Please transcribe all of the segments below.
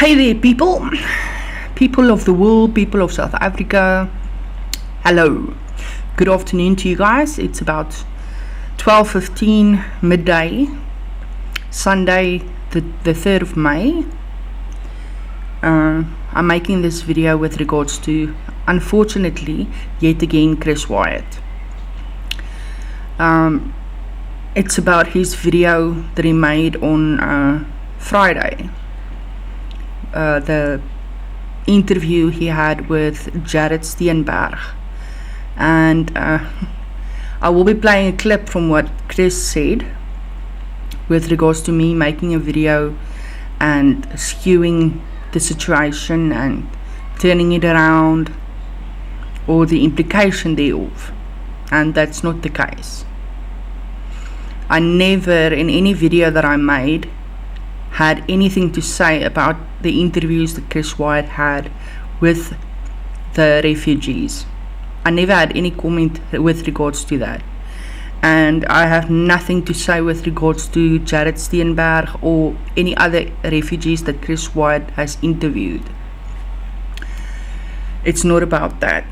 Hey there, people of the world, people of South Africa. Hello, good afternoon to you guys. It's about 12:15 midday, Sunday, the 3rd of May. I'm making this video with regards to, unfortunately, yet again, Chris Wyatt. It's about his video that he made on Friday. The interview he had with Jared Steenberg, and I will be playing a clip from what Chris said with regards to me making a video and skewing the situation and turning it around, or the implication thereof, and that's not the case. I never in any video that I made had anything to say about the interviews that Chris Wyatt had with the refugees. I never had any comment with regards to that. And I have nothing to say with regards to Jared Steenberg or any other refugees that Chris Wyatt has interviewed. It's not about that.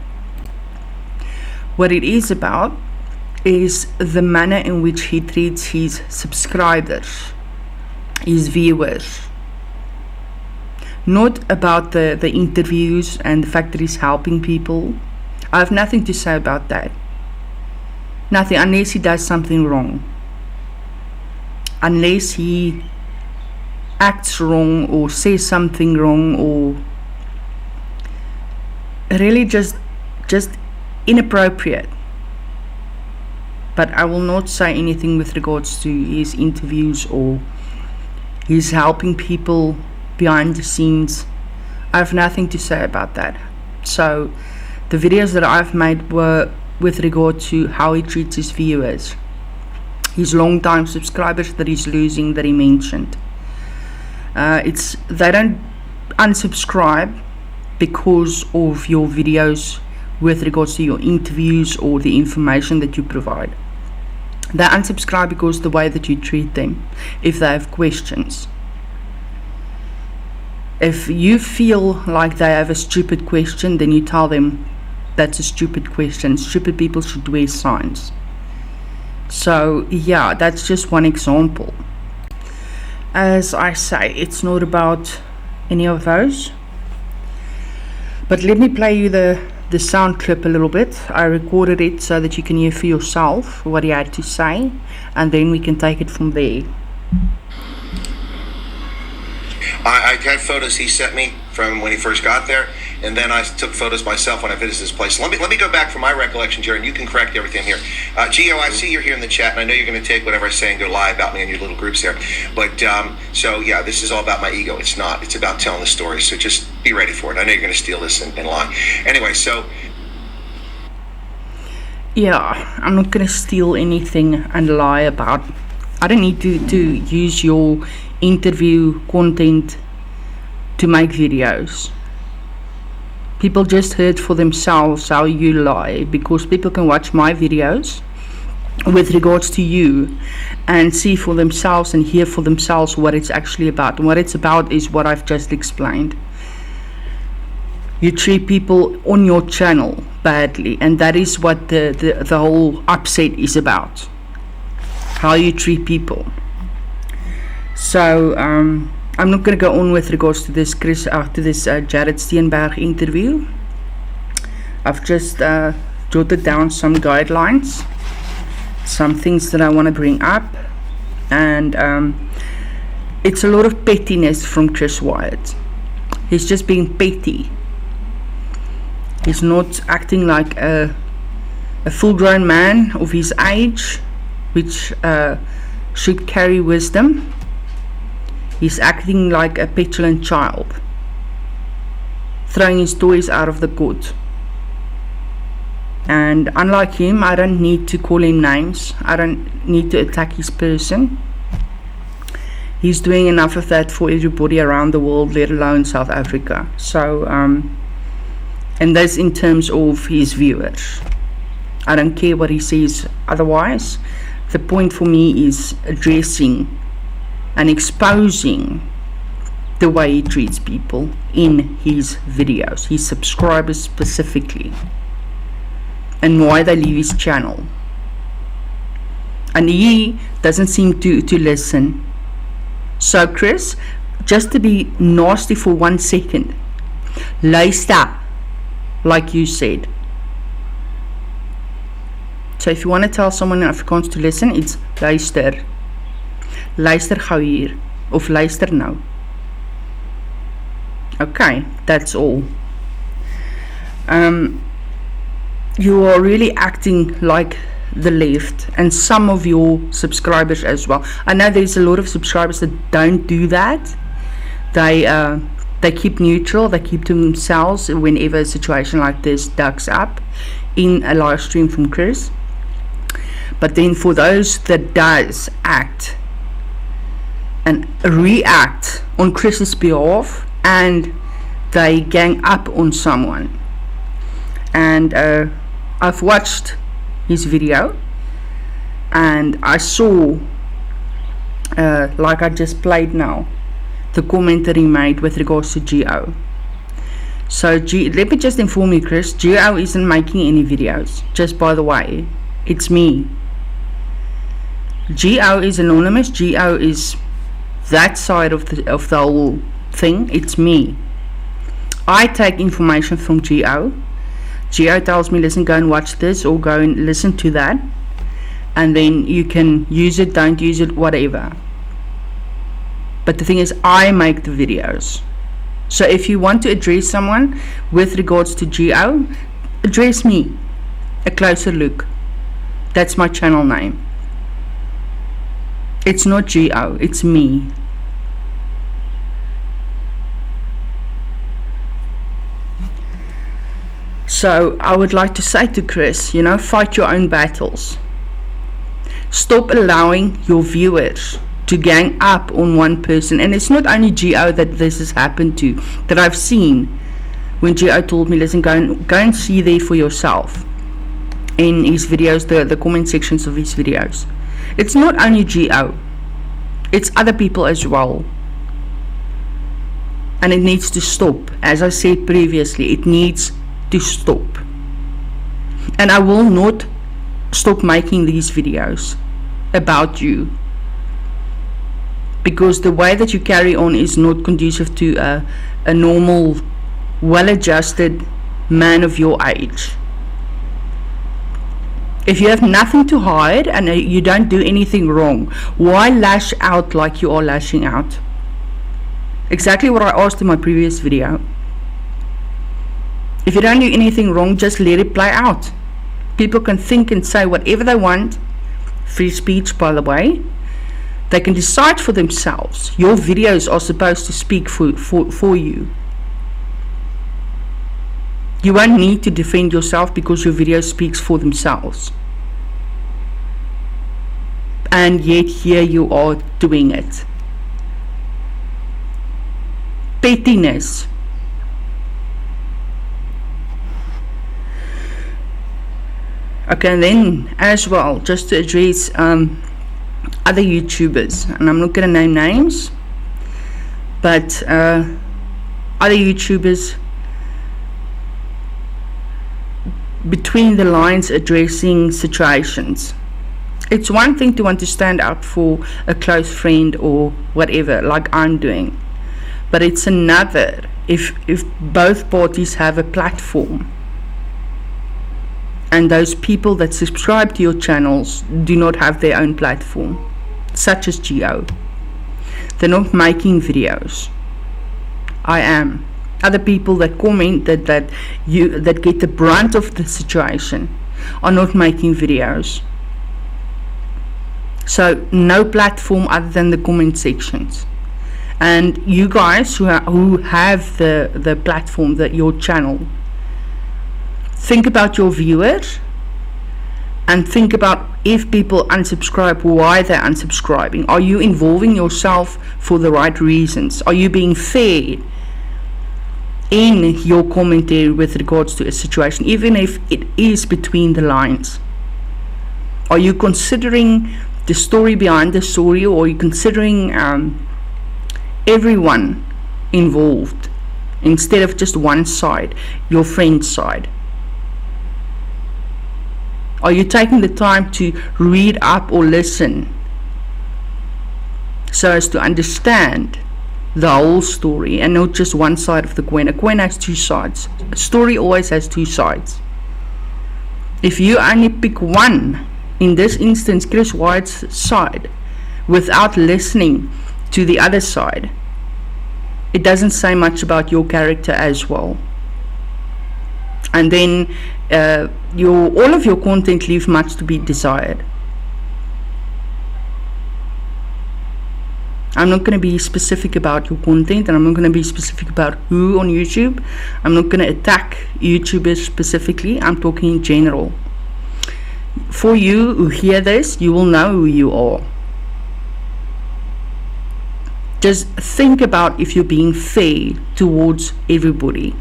What it is about is the manner in which he treats his subscribers, his viewers. Not about the interviews and the fact that he's helping people. I have nothing to say about that. Nothing, unless he does something wrong. Unless he acts wrong or says something wrong, or really just inappropriate. But I will not say anything with regards to his interviews or he's helping people behind the scenes. I have nothing to say about that. So the videos that I've made were with regard to how he treats his viewers, his long-time subscribers that he's losing, that he mentioned. They don't unsubscribe because of your videos with regards to your interviews or the information that you provide. They unsubscribe because of the way that you treat them, if they have questions. If you feel like they have a stupid question, then you tell them that's a stupid question. Stupid people should wear signs. So yeah, that's just one example. As I say, it's not about any of those. But let me play you the sound clip a little bit. I recorded it so that you can hear for yourself what he had to say, and then we can take it from there. I had photos he sent me from when he first got there, and then I took photos myself when I visited his place. Let me go back from my recollection, Jared, and you can correct everything here. Gio, I see you're here in the chat, and I know you're going to take whatever I say and go lie about me in your little groups there. But, so yeah, this is all about my ego. It's not. It's about telling the story, so just be ready for it. I know you're going to steal this and lie. Anyway, so... Yeah, I'm not going to steal anything and lie about. I don't need to use your interview content to make videos. People just heard for themselves how you lie, because people can watch my videos with regards to you and see for themselves and hear for themselves what it's actually about. And what it's about is what I've just explained. You treat people on your channel badly, and that is what the whole upset is about. How you treat people. So I'm not going to go on with regards to this Jared Steenberg interview. I've just jotted down some guidelines, some things that I want to bring up, and it's a lot of pettiness from Chris Wyatt. He's just being petty. He's not acting like a full-grown man of his age, which should carry wisdom. He's acting like a petulant child, throwing his toys out of the court. And unlike him, I don't need to call him names. I don't need to attack his person. He's doing enough of that for everybody around the world, let alone South Africa. So, and that's in terms of his viewers. I don't care what he says otherwise. The point for me is addressing and exposing the way he treats people in his videos, his subscribers specifically, and why they leave his channel. And he doesn't seem to listen. So Chris, just to be nasty for 1 second, luister, like you said. So if you want to tell someone in Afrikaans to listen, it's luister. Luister gou hier, of luister nou. Okay, that's all. You are really acting like the left, and some of your subscribers as well. I know there's a lot of subscribers that don't do that. They keep neutral, they keep to themselves whenever a situation like this ducks up in a live stream from Chris. But then for those that does act and react on Chris's behalf, and they gang up on someone, and I've watched his video and I saw like I just played now, the commentary made with regards to Geo. So let me just inform you, Chris, Geo isn't making any videos, just by the way. It's me. Geo is anonymous. Geo is that side of the whole thing. It's me. I take information from Geo. Geo tells me, listen, go and watch this, or go and listen to that, and then you can use it, don't use it, whatever. But the thing is, I make the videos. So if you want to address someone with regards to Geo, address me. A Closer Look. That's my channel name. It's not Geo, it's me. So I would like to say to Chris, fight your own battles. Stop allowing your viewers to gang up on one person. And it's not only Geo that this has happened to, that I've seen. When Geo told me, listen, go and see there for yourself in his videos, the comment sections of his videos. It's not only Geo, it's other people as well. And it needs to stop. As I said previously, it needs to stop. And I will not stop making these videos about you, because the way that you carry on is not conducive to a normal, well-adjusted man of your age. If you have nothing to hide and you don't do anything wrong, why lash out like you are lashing out? Exactly what I asked in my previous video. If you don't do anything wrong, just let it play out. People can think and say whatever they want. Free speech, by the way. They can decide for themselves. Your videos are supposed to speak for you. You won't need to defend yourself because your video speaks for themselves. And yet here you are doing it. Pettiness. Okay, and then as well, just to address other YouTubers, and I'm not going to name names, but other YouTubers between the lines addressing situations. It's one thing to want to stand up for a close friend or whatever, like I'm doing, but it's another if both parties have a platform and those people that subscribe to your channels do not have their own platform, such as Geo. They're not making videos. I am. Other people that comment that get the brunt of the situation are not making videos. So no platform other than the comment sections. And you guys who have the platform, your channel, think about your viewers and think about if people unsubscribe, why they're unsubscribing. Are you involving yourself for the right reasons? Are you being fair in your commentary with regards to a situation, even if it is between the lines? Are you considering the story behind the story, or are you considering everyone involved instead of just one side, your friend's side? Are you taking the time to read up or listen so as to understand the whole story and not just one side of the coin? A coin has two sides. A story always has two sides. If you only pick one, in this instance Chris Wyatt's side, without listening to the other side, it doesn't say much about your character as well. And then all of your content leaves much to be desired. I'm not going to be specific about your content, and I'm not going to be specific about who on YouTube. I'm not going to attack YouTubers specifically. I'm talking in general. For you who hear this, you will know who you are. Just think about if you're being fair towards everybody,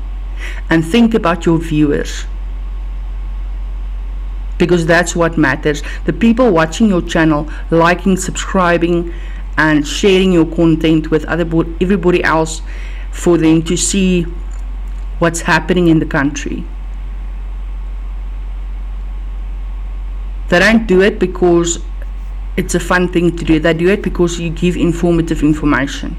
and think about your viewers, because that's what matters. The people watching your channel, liking, subscribing and sharing your content with everybody else, for them to see what's happening in the country. They don't do it because it's a fun thing to do. They do it because you give informative information.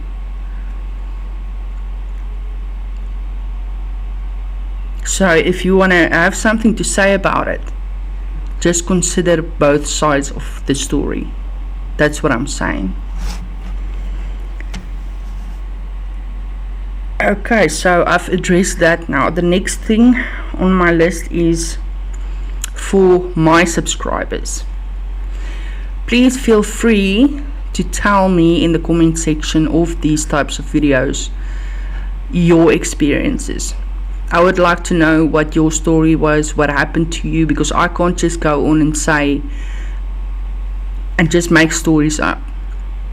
So if you want to have something to say about it, just consider both sides of the story. That's what I'm saying. Okay, so I've addressed that now. The next thing on my list is for my subscribers. Please feel free to tell me in the comment section of these types of videos your experiences. I would like to know what your story was, what happened to you, because I can't just go on and say and just make stories up.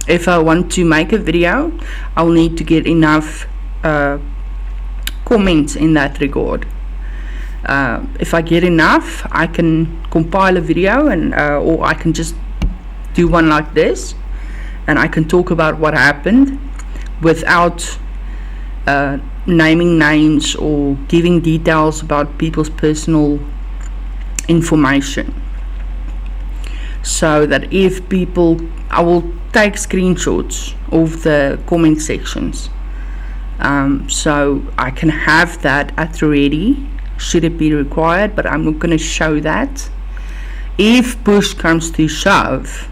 If I want to make a video, I'll need to get enough comments in that regard. If I get enough, I can compile a video, and or I can just do one like this, and I can talk about what happened without naming names or giving details about people's personal information, so that if people, I will take screenshots of the comment sections, so I can have that at the ready should it be required, but I'm not going to show that. If push comes to shove,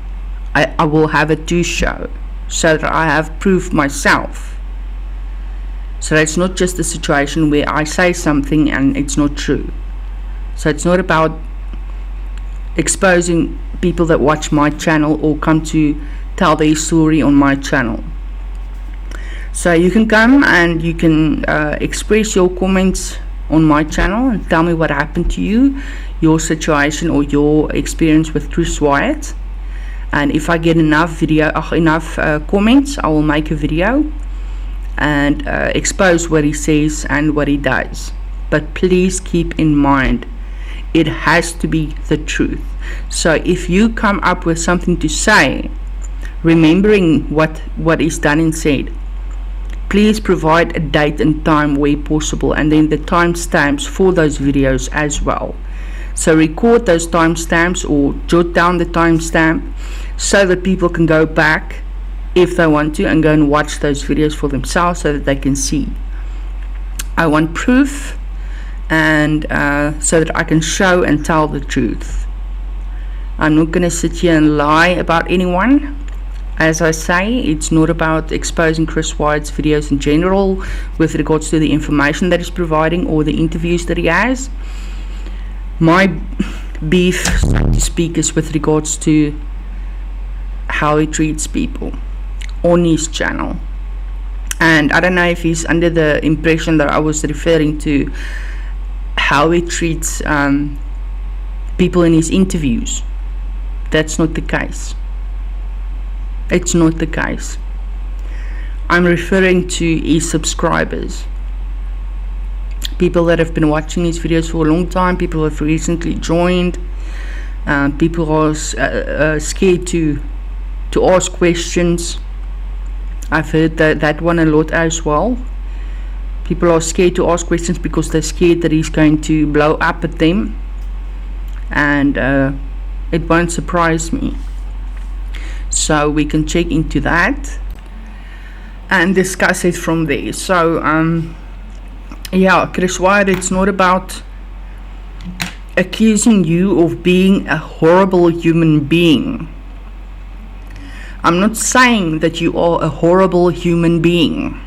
I will have it to show, so that I have proof myself. So it's not just a situation where I say something and it's not true. So it's not about exposing people that watch my channel or come to tell their story on my channel. So you can come and you can express your comments on my channel and tell me what happened to you, your situation or your experience with Chris Wyatt. And if I get enough comments, I will make a video and expose what he says and what he does. But please keep in mind, it has to be the truth. So if you come up with something to say, remembering what is done and said, please provide a date and time where possible, and then the timestamps for those videos as well. So record those timestamps or jot down the timestamp so that people can go back if they want to and go and watch those videos for themselves so that they can see. I want proof, and so that I can show and tell the truth. I'm not going to sit here and lie about anyone. As I say, it's not about exposing Chris Wyatt's videos in general with regards to the information that he's providing or the interviews that he has. My beef, so to speak, is with regards to how he treats people on his channel. And I don't know if he's under the impression that I was referring to how he treats people in his interviews. That's not the case. It's not the case. I'm referring to his subscribers, people that have been watching his videos for a long time, people who have recently joined, people who are scared to ask questions. I've heard that one a lot as well. People are scared to ask questions because they're scared that he's going to blow up at them, and it won't surprise me. So we can check into that and discuss it from there. So yeah, Chris Wyatt, it's not about accusing you of being a horrible human being. I'm not saying that you are a horrible human being.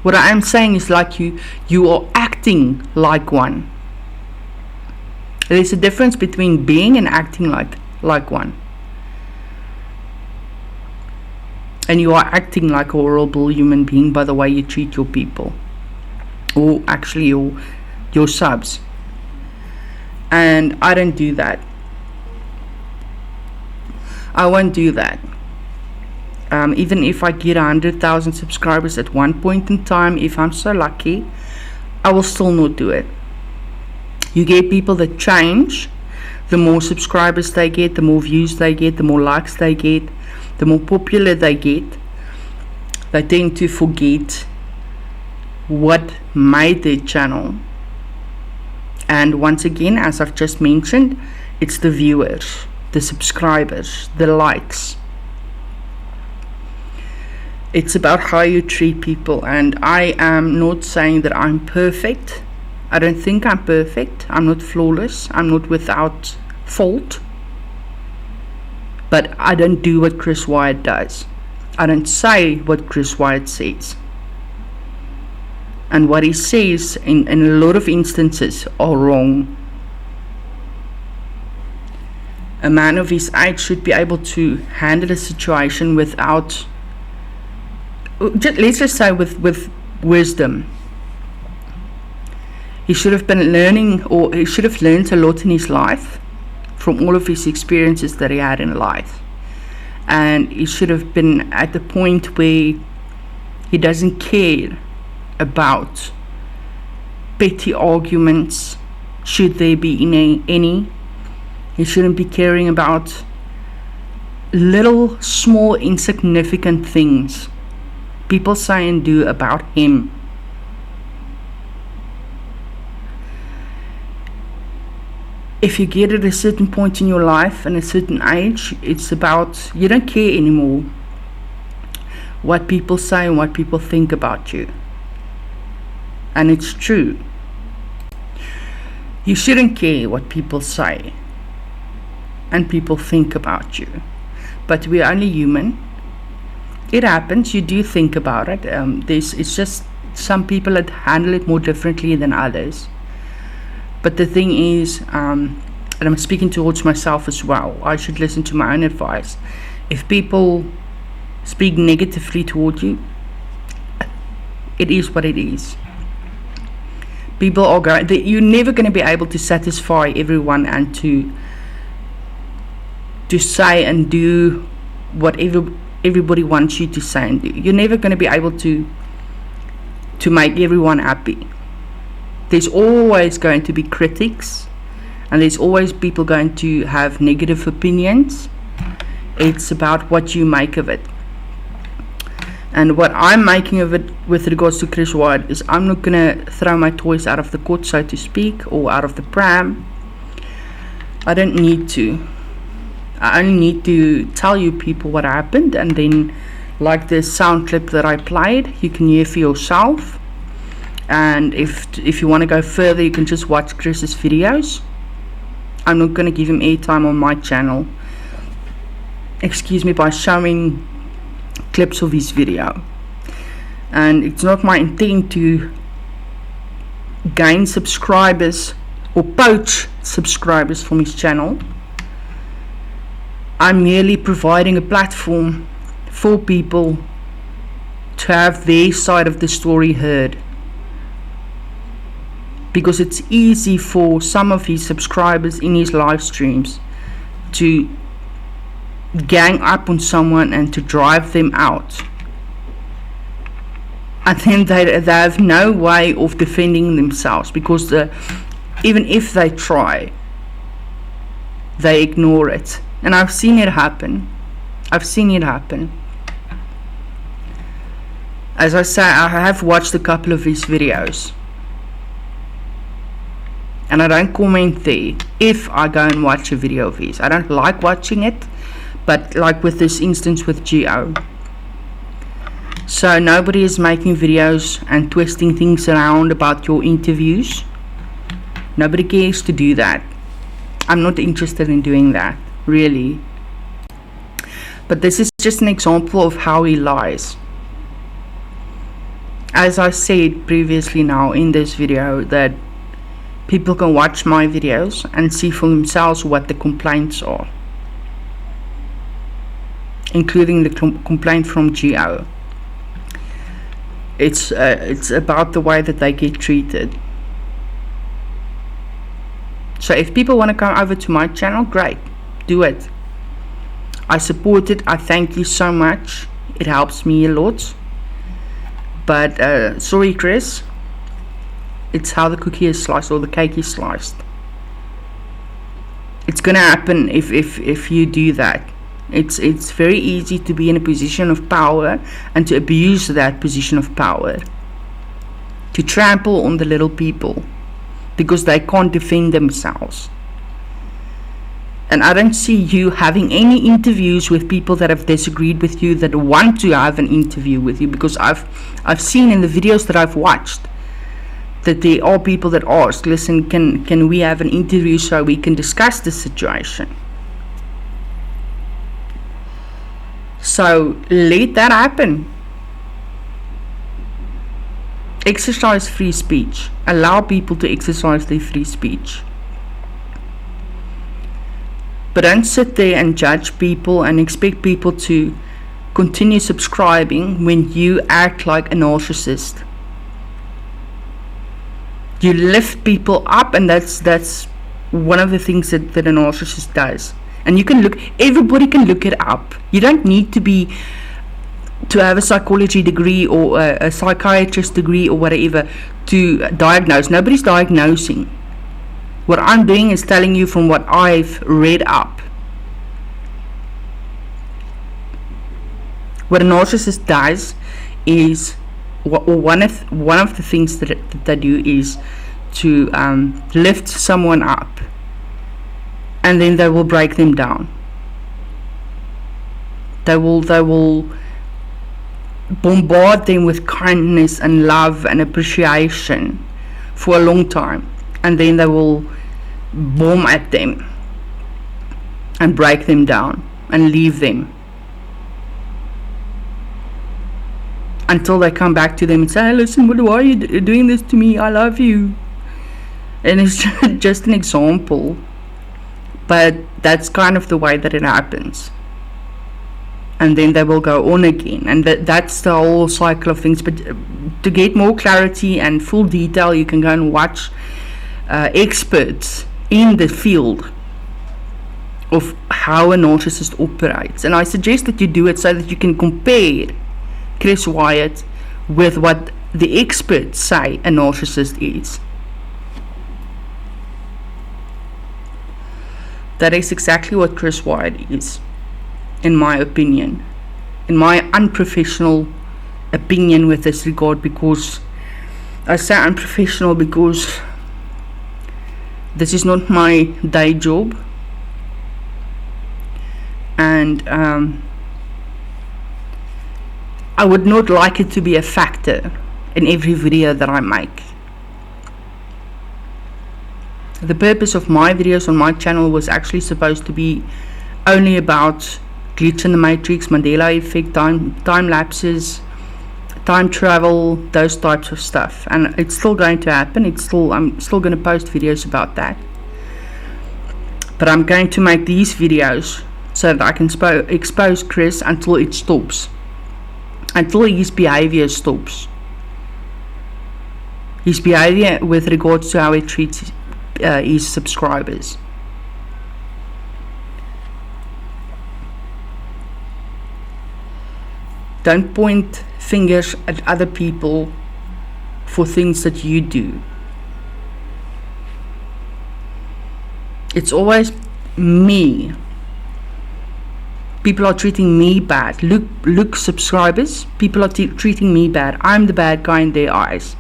What I am saying is like you are acting like one. There's a difference between being and acting like one. And you are acting like a horrible human being by the way you treat your people, or actually your subs. And I don't do that. I won't do that. Even if I get 100,000 subscribers at one point in time, if I'm so lucky, I will still not do it. You get people that change. The more subscribers they get, the more views they get, the more likes they get, the more popular they get. They tend to forget what made their channel. And once again, as I've just mentioned, it's the viewers, the subscribers, the likes. It's about how you treat people. And I am not saying that I'm perfect. I don't think I'm perfect. I'm not flawless. I'm not without fault. But I don't do what Chris Wyatt does. I don't say what Chris Wyatt says. And what he says in a lot of instances are wrong. A man of his age should be able to handle a situation without, let's just say with wisdom. He should have been learning, or he should have learned a lot in his life from all of his experiences that he had in life. And he should have been at the point where he doesn't care about petty arguments, should there be any. He shouldn't be caring about little, small, insignificant things people say and do about him. If you get at a certain point in your life and a certain age, it's about, you don't care anymore what people say and what people think about you. And it's true. You shouldn't care what people say and people think about you. But we're only human. It happens. You do think about it. It's just some people that handle it more differently than others. But the thing is, and I'm speaking towards myself as well, I should listen to my own advice. If people speak negatively toward you, it is what it is. People are going, you're never going to be able to satisfy everyone and to say and do whatever everybody wants you to say and do. You're never going to be able to make everyone happy. There's always going to be critics, and there's always people going to have negative opinions. It's about what you make of it. And what I'm making of it with regards to Chris Wyatt is I'm not going to throw my toys out of the court, so to speak, or out of the pram. I don't need to. I only need to tell you people what happened, and then like the sound clip that I played, you can hear for yourself. And if you want to go further, you can just watch Chris's videos. I'm not going to give him airtime on my channel, by showing clips of his video. And it's not my intent to gain subscribers or poach subscribers from his channel. I'm merely providing a platform for people to have their side of the story heard. Because it's easy for some of his subscribers in his live streams to gang up on someone and to drive them out. And then they have no way of defending themselves, because even if they try, they ignore it. And I've seen it happen. As I say, I have watched a couple of his videos, and I don't comment there if I go and watch a video of his. I don't like watching it, but like with this instance with Geo. So nobody is making videos and twisting things around about your interviews. Nobody cares to do that. I'm not interested in doing that, really. But this is just an example of how he lies. As I said previously now in this video, that people can watch my videos and see for themselves what the complaints are, including the complaint from Geo. It's about the way that they get treated. So if people want to come over to my channel, great, do it. I support it. I thank you so much. It helps me a lot. But sorry, Chris, it's how the cookie is sliced, or the cake is sliced. It's gonna happen if you do that. It's very easy to be in a position of power and to abuse that position of power, to trample on the little people because they can't defend themselves. And I don't see you having any interviews with people that have disagreed with you, that want to have an interview with you, because I've seen in the videos that I've watched that there are people that ask, listen, can we have an interview so we can discuss the situation? So let that happen. Exercise free speech. Allow people to exercise their free speech. But don't sit there and judge people and expect people to continue subscribing when you act like a narcissist. You lift people up, and that's one of the things that a narcissist does. And you can look, everybody can look it up. You don't need to have a psychology degree or a psychiatrist degree or whatever to diagnose. Nobody's diagnosing. What I'm doing is telling you from what I've read up. What a narcissist does is, one of the things that they do is to lift someone up, and then they will break them down. They will bombard them with kindness and love and appreciation for a long time, and then they will bomb at them and break them down and leave them until they come back to them and say, hey, listen, why are you doing this to me? I love you. And it's just an example, but that's kind of the way that it happens. And then they will go on again, and that's the whole cycle of things. But to get more clarity and full detail, you can go and watch experts in the field of how a narcissist operates. And I suggest that you do it so that you can compare Chris Wyatt with what the experts say a narcissist is. That is exactly what Chris Wyatt is, in my opinion, in my unprofessional opinion with this regard, because I say unprofessional because this is not my day job, and I would not like it to be a factor in every video that I make. The purpose of my videos on my channel was actually supposed to be only about glitch in the matrix, Mandela effect, time lapses, time travel, those types of stuff, and it's still going to happen. I'm still going to post videos about that, but I'm going to make these videos so that I can expose Chris until it stops, until his behavior stops, his behavior with regards to how he treats his subscribers. Don't point fingers at other people for things that you do. It's always me People are treating me bad. Look, subscribers, people are treating me bad. I'm the bad guy in their eyes.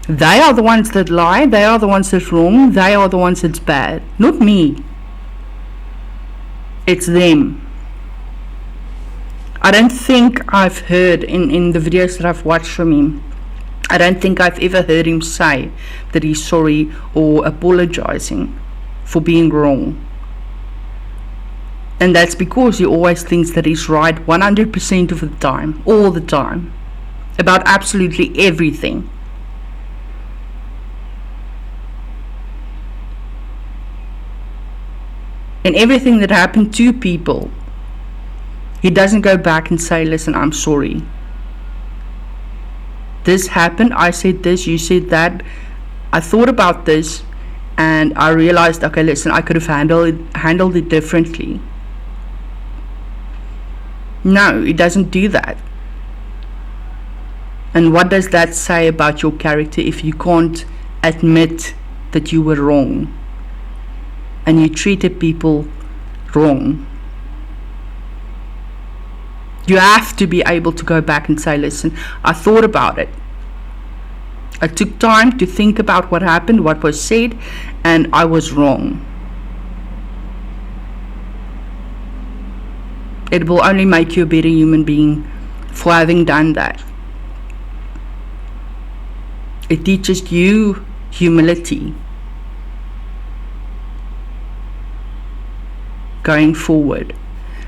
They are the ones that lie. They are the ones that's wrong. They are the ones that's bad. Not me. It's them. I don't think I've heard in the videos that I've watched from him, I don't think I've ever heard him say that he's sorry or apologizing for being wrong. And that's because he always thinks that he's right 100% of the time, all the time, about absolutely everything. And everything that happened to people, he doesn't go back and say, listen, I'm sorry. This happened, I said this, you said that, I thought about this, and I realized, okay, listen, I could have handled it differently. No, he doesn't do that. And what does that say about your character if you can't admit that you were wrong and you treated people wrong? You have to be able to go back and say, listen, I thought about it. I took time to think about what happened, what was said, and I was wrong. It will only make you a better human being for having done that. It teaches you humility going forward.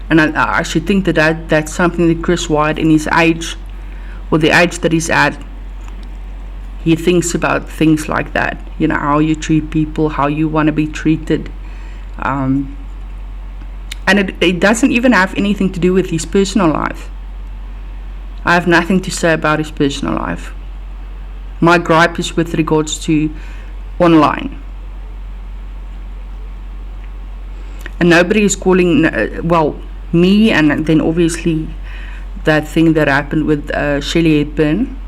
And I should think that's something that Chris Wyatt, in his age, or the age that he's at, he thinks about things like that. You know, how you treat people, how you want to be treated. And it doesn't even have anything to do with his personal life. I have nothing to say about his personal life. My gripe is with regards to online. And nobody is calling, me, and then obviously that thing that happened with Shelley Hepburn.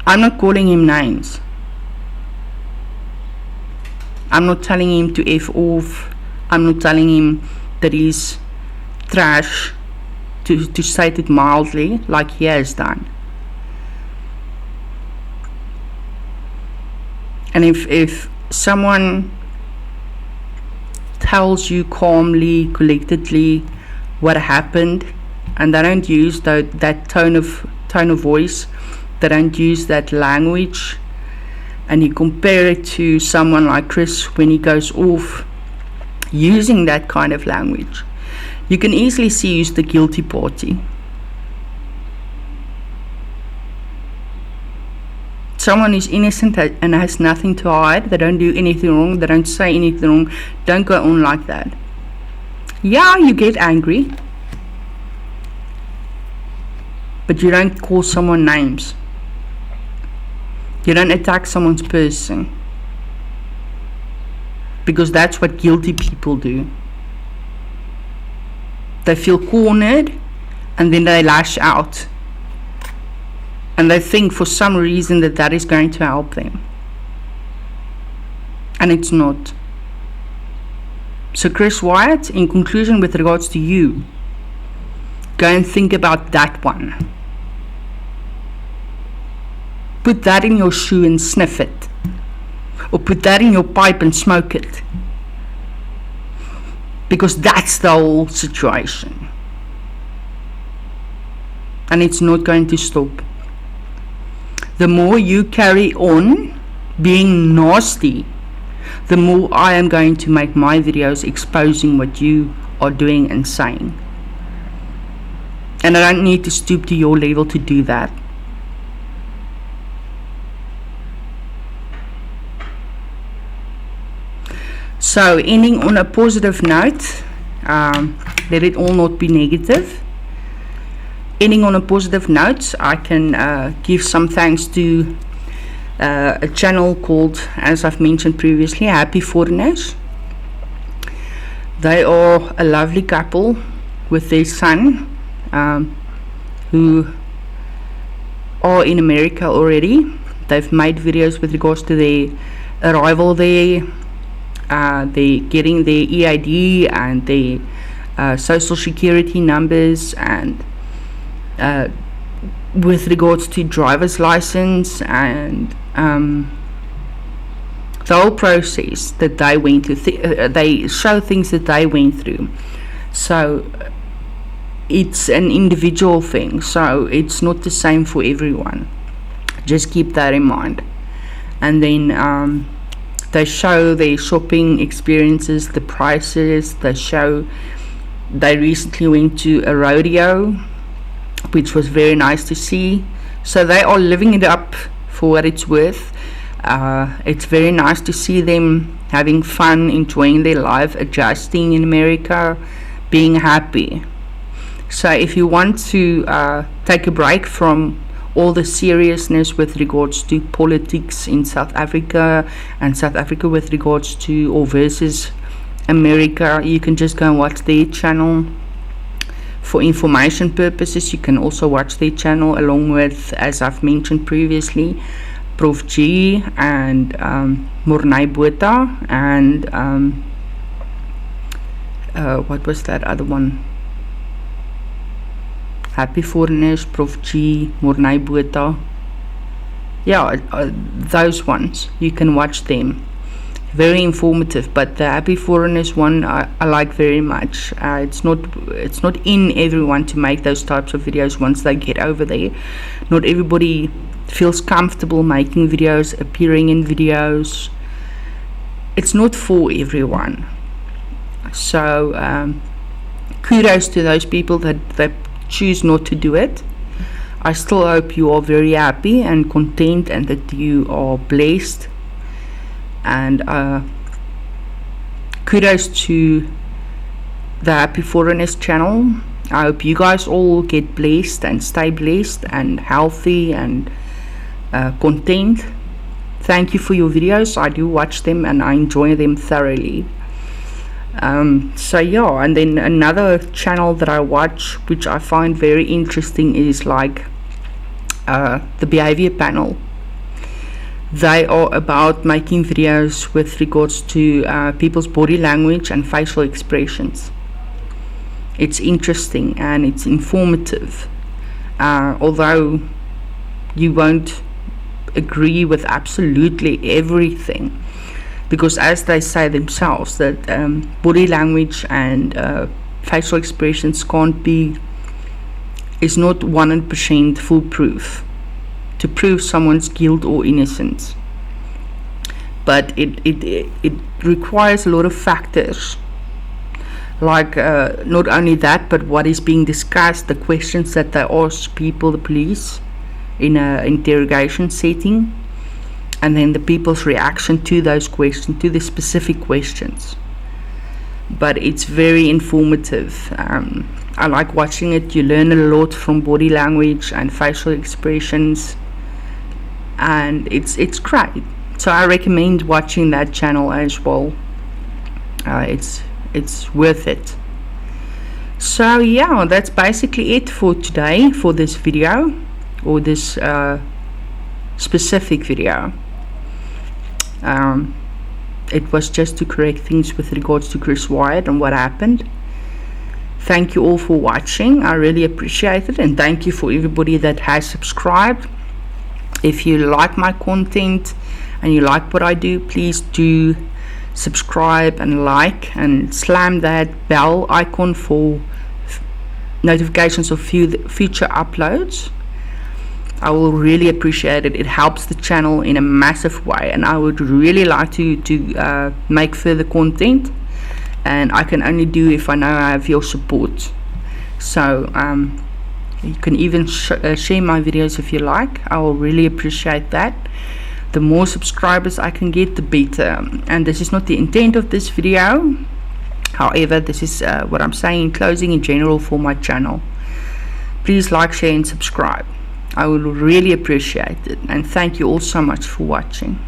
I'm not calling him names. I'm not telling him to F off. I'm not telling him that he's trash, to state it mildly, like he has done. And if someone tells you calmly, collectedly what happened, and they don't use that tone of voice, they don't use that language, and you compare it to someone like Chris when he goes off using that kind of language, you can easily see who's the guilty party. Someone is innocent and has nothing to hide. They don't do anything wrong. They don't say anything wrong. Don't go on like that. Yeah, you get angry, but you don't call someone names. You don't attack someone's person, because that's what guilty people do. They feel cornered and then they lash out. And they think for some reason that is going to help them. And it's not. So Chris Wyatt, in conclusion with regards to you, go and think about that one. Put that in your shoe and sniff it. Or put that in your pipe and smoke it. Because that's the whole situation. And it's not going to stop. The more you carry on being nasty, the more I am going to make my videos exposing what you are doing and saying. And I don't need to stoop to your level to do that. So, ending on a positive note, let it all not be negative. Ending on a positive note, I can give some thanks to a channel called, as I've mentioned previously, Happy Foreigners. They are a lovely couple with their son, who are in America already. They've made videos with regards to their arrival there. They getting their EID and their social security numbers, and with regards to driver's license, and the whole process that they went through. They show things that they went through. So it's an individual thing, so it's not the same for everyone. Just keep that in mind. And then they show their shopping experiences, the prices. They recently went to a rodeo, which was very nice to see. So they are living it up for what it's worth. It's very nice to see them having fun, enjoying their life, adjusting in America, being happy. So if you want to take a break from all the seriousness with regards to politics in South Africa, and South Africa with regards to or versus America, you can just go and watch their channel. For information purposes, you can also watch their channel along with, as I've mentioned previously, Prof G and Mornay Botha, and what was that other one? Happy Foreigners, Prof G, Mornay Botha. Yeah, those ones, you can watch them. Very informative. But the Happy Foreigners one I like very much. It's not in everyone to make those types of videos once they get over there. Not everybody feels comfortable making videos, appearing in videos. It's not for everyone. So kudos to those people that choose not to do it. I still hope you are very happy and content, and that you are blessed. And kudos to the Happy Foreigners channel. I hope you guys all get blessed and stay blessed and healthy and content. Thank you for your videos. I do watch them and I enjoy them thoroughly. So yeah, and then another channel that I watch, which I find very interesting, is like the Behavior Panel. They are about making videos with regards to people's body language and facial expressions. It's interesting and it's informative, although you won't agree with absolutely everything, because as they say themselves, that body language and facial expressions is not 100% foolproof to prove someone's guilt or innocence, but it requires a lot of factors, like not only that, but what is being discussed, the questions that they ask people, the police, in an interrogation setting, and then the people's reaction to those questions, to the specific questions. But it's very informative. I like watching it. You learn a lot from body language and facial expressions, and it's great. So I recommend watching that channel as well. It's worth it. So yeah, that's basically it for today, for this video, or this specific video. It was just to correct things with regards to Chris Wyatt and what happened. Thank you all for watching. I really appreciate it, and thank you for everybody that has subscribed. If you like my content and you like what I do, please do subscribe and like, and slam that bell icon for notifications of future uploads. I will really appreciate it. It helps the channel in a massive way, and I would really like to make further content, and I can only do if I know I have your support. So you can even share my videos if you like. I will really appreciate that. The more subscribers I can get, the better. And this is not the intent of this video. However, this is what I'm saying in closing in general for my channel. Please like, share and subscribe. I would really appreciate it, and thank you all so much for watching.